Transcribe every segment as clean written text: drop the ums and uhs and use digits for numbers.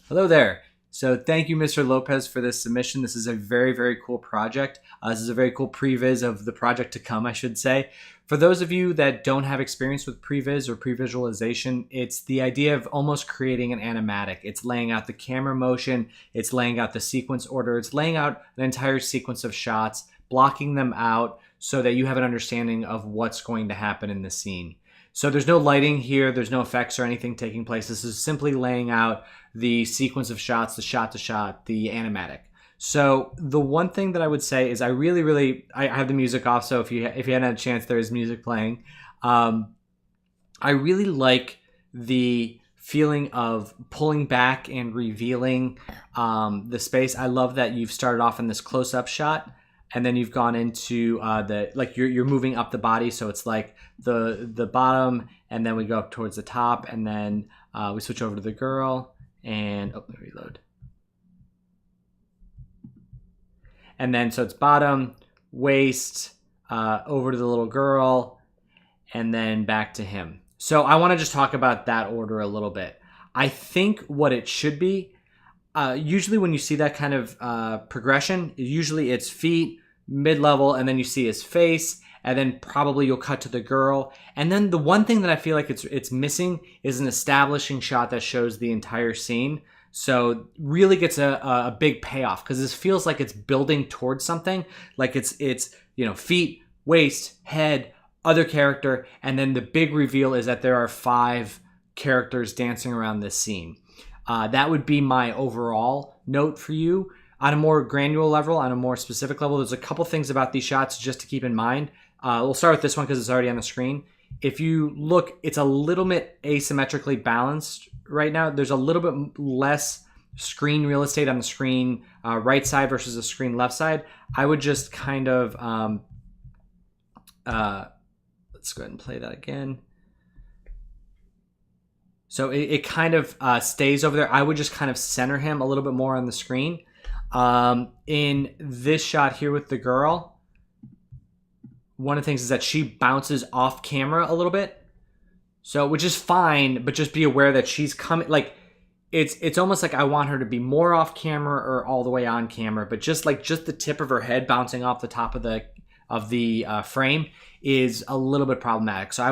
Hello there. So thank you, Mr. Lopez, for this submission. This is a very, very cool project. This is a very cool previs of the project to come, I should say. For those of you that don't have experience with previs or pre-visualization, it's the idea of almost creating an animatic. It's laying out the camera motion, it's laying out the sequence order, it's laying out an entire sequence of shots, blocking them out so that you have an understanding of what's going to happen in the scene. So there's no lighting here, there's no effects or anything taking place. This is simply laying out the sequence of shots, the shot to shot, the animatic. So the one thing that I would say is I have the music off, so if you hadn't had a chance, there is music playing. I really like the feeling of pulling back and revealing the space. I love that you've started off in this close-up shot, and then you've gone into you're moving up the body, so it's like the bottom, and then we go up towards the top, and then we switch over to the girl, and reload. And then so it's bottom, waist, over to the little girl, and then back to him. So I want to just talk about that order a little bit. I think what it should be, usually when you see that kind of progression, usually it's feet, mid-level, and then you see his face, and then probably you'll cut to the girl. And then the one thing that I feel like it's missing is an establishing shot that shows the entire scene. So really gets a big payoff, because this feels like it's building towards something. Like it's feet, waist, head, other character, and then the big reveal is that there are 5 characters dancing around this scene. That would be my overall note for you. On a more granular level, on a more specific level, there's a couple things about these shots just to keep in mind. We'll start with this one because it's already on the screen. If you look, it's a little bit asymmetrically balanced right now. There's a little bit less screen real estate on the screen right side versus the screen left side. I would just kind of, let's go ahead and play that again. So it kind of stays over there. I would just kind of center him a little bit more on the screen. In this shot here with the girl, one of the things is that she bounces off camera a little bit. So, which is fine, but just be aware that she's coming, like, it's almost like I want her to be more off camera or all the way on camera, but just the tip of her head bouncing off the top of the frame is a little bit problematic. So I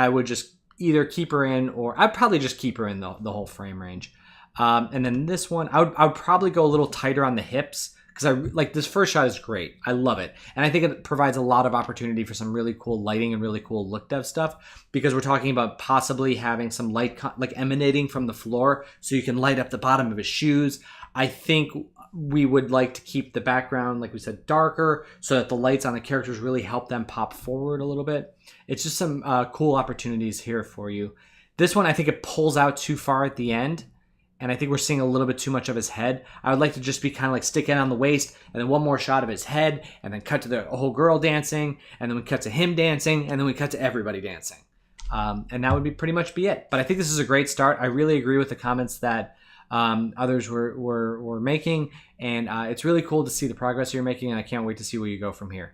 would just either keep her in, or I'd probably just keep her in the whole frame range. And then this one, I would probably go a little tighter on the hips, because this first shot is great. I love it. And I think it provides a lot of opportunity for some really cool lighting and really cool look dev stuff, because we're talking about possibly having some light emanating from the floor so you can light up the bottom of his shoes. I think we would like to keep the background, like we said, darker, so that the lights on the characters really help them pop forward a little bit. It's just some cool opportunities here for you. This one, I think it pulls out too far at the end, and I think we're seeing a little bit too much of his head. I would like to just be kind of like stick in on the waist, and then one more shot of his head, and then cut to the whole girl dancing, and then we cut to him dancing, and then we cut to everybody dancing. And that would be pretty much be it. But I think this is a great start. I really agree with the comments that others were making, and it's really cool to see the progress you're making, and I can't wait to see where you go from here.